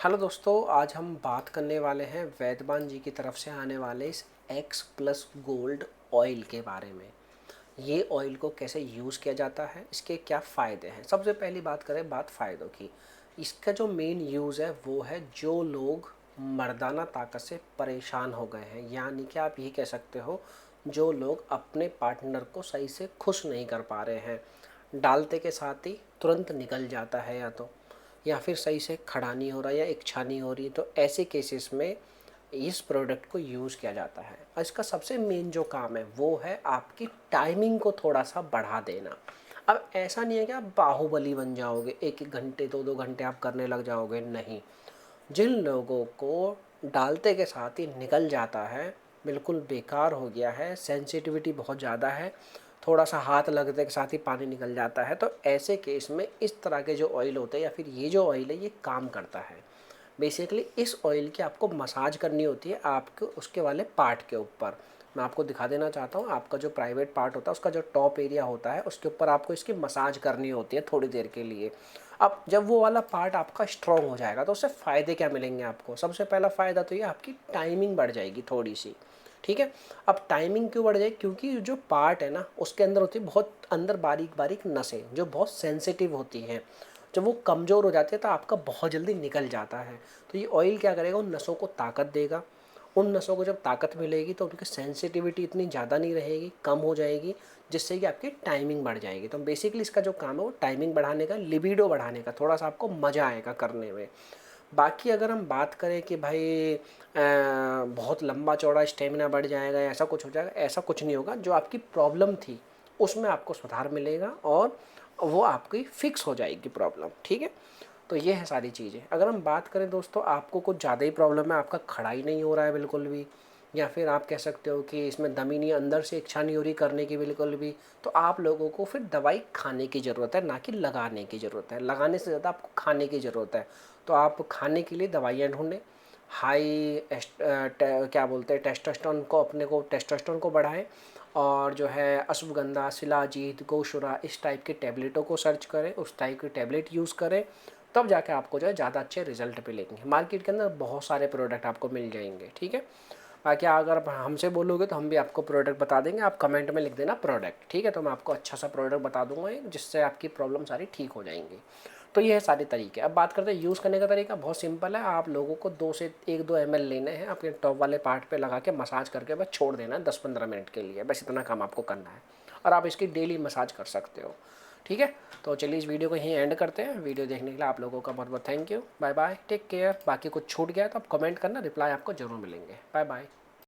Hello दोस्तों, आज हम बात करने वाले हैं वैद्यमान जी की तरफ से आने वाले इस एक्स प्लस गोल्ड ऑयल के बारे में। ये ऑयल को कैसे यूज़ किया जाता है, इसके क्या फ़ायदे हैं। सबसे पहली बात करें बात फ़ायदों की। इसका जो मेन यूज़ है वो है जो लोग मर्दाना ताकत से परेशान हो गए हैं, यानी कि आप ये कह सकते हो जो लोग अपने पार्टनर को सही से खुश नहीं कर पा रहे हैं। डालते के साथ ही तुरंत निकल जाता है या फिर सही से खड़ा नहीं हो रहा या इच्छा नहीं हो रही, तो ऐसे केसेस में इस प्रोडक्ट को यूज़ किया जाता है। और इसका सबसे मेन जो काम है वो है आपकी टाइमिंग को थोड़ा सा बढ़ा देना। अब ऐसा नहीं है कि आप बाहुबली बन जाओगे, एक एक घंटे 2-2 घंटे आप करने लग जाओगे, नहीं। जिन लोगों को डालते के साथ ही निकल जाता है, बिल्कुल बेकार हो गया है, सेंसिटिविटी बहुत ज़्यादा है, थोड़ा सा हाथ लगते के साथ ही पानी निकल जाता है, तो ऐसे केस में इस तरह के जो ऑयल होते हैं या फिर ये जो ऑयल है ये काम करता है। बेसिकली इस ऑयल की आपको मसाज करनी होती है आपके उसके वाले पार्ट के ऊपर। मैं आपको दिखा देना चाहता हूँ, आपका जो प्राइवेट पार्ट होता है उसका जो टॉप एरिया होता है उसके ऊपर आपको इसकी मसाज करनी होती है थोड़ी देर के लिए। अब जब वो वाला पार्ट आपका स्ट्रॉन्ग हो जाएगा तो उससे फ़ायदे क्या मिलेंगे आपको। सबसे पहला फ़ायदा तो ये आपकी टाइमिंग बढ़ जाएगी थोड़ी सी। ठीक है। अब टाइमिंग क्यों बढ़ जाएगी, क्योंकि जो पार्ट है ना उसके अंदर होती है बहुत अंदर बारीक बारीक नसें जो बहुत सेंसिटिव होती हैं। जब वो कमज़ोर हो जाती है तो आपका बहुत जल्दी निकल जाता है। तो ये ऑयल क्या करेगा, उन नसों को ताकत देगा। उन नसों को जब ताकत मिलेगी तो उनकी सेंसिटिविटी इतनी ज़्यादा नहीं रहेगी, कम हो जाएगी, जिससे कि आपकी टाइमिंग बढ़ जाएगी। तो बेसिकली इसका जो काम है वो टाइमिंग बढ़ाने का, लिबिडो बढ़ाने का, थोड़ा सा आपको मज़ा आएगा करने में। बाकी अगर हम बात करें कि भाई बहुत लंबा चौड़ा स्टेमिना बढ़ जाएगा, ऐसा कुछ हो जाएगा, ऐसा कुछ नहीं होगा। जो आपकी प्रॉब्लम थी उसमें आपको सुधार मिलेगा और वो आपकी फिक्स हो जाएगी प्रॉब्लम। ठीक है। तो ये है सारी चीज़ें। अगर हम बात करें दोस्तों, आपको कुछ ज़्यादा ही प्रॉब्लम है, आपका खड़ा ही नहीं हो रहा है बिल्कुल भी, या फिर आप कह सकते हो कि इसमें दम ही नहीं, अंदर से इच्छा नहीं हो रही करने की बिल्कुल भी, तो आप लोगों को फिर दवाई खाने की ज़रूरत है, ना कि लगाने की ज़रूरत है। लगाने से ज़्यादा आपको खाने की ज़रूरत है। तो आप खाने के लिए दवाइयाँ ढूंढें। क्या बोलते हैं, टेस्टोस्टेरोन को, अपने को टेस्टोस्टेरोन को बढ़ाएं। और जो है अश्वगंधा, शिलाजीत, गोशुरा, इस टाइप के टैबलेटों को सर्च करें, उस टाइप के टैबलेट यूज़ करें, तब जाके आपको जो है ज़्यादा अच्छे रिजल्ट मिलेंगे। मार्केट के अंदर बहुत सारे प्रोडक्ट आपको मिल जाएंगे। ठीक है। बाकी अगर आप हमसे बोलोगे तो हम भी आपको प्रोडक्ट बता देंगे। आप कमेंट में लिख देना प्रोडक्ट, ठीक है, तो मैं आपको अच्छा सा प्रोडक्ट बता दूंगा एक, जिससे आपकी प्रॉब्लम सारी ठीक हो जाएंगी। तो ये है सारे तरीके। अब बात करते हैं यूज़ करने का तरीका। बहुत सिंपल है, आप लोगों को 2 से 1-2 ml लेने हैं, अपने टॉप वाले पार्ट पे लगा के मसाज करके बस छोड़ देना है 10-15 मिनट के लिए। बस इतना काम आपको करना है और आप इसकी डेली मसाज कर सकते हो। ठीक है। तो चलिए इस वीडियो को यहीं एंड करते हैं। वीडियो देखने के लिए आप लोगों का बहुत बहुत thank you. Bye bye, take care. बाकी कुछ छूट गया तो आप कमेंट करना, रिप्लाई आपको ज़रूर मिलेंगे। Bye bye.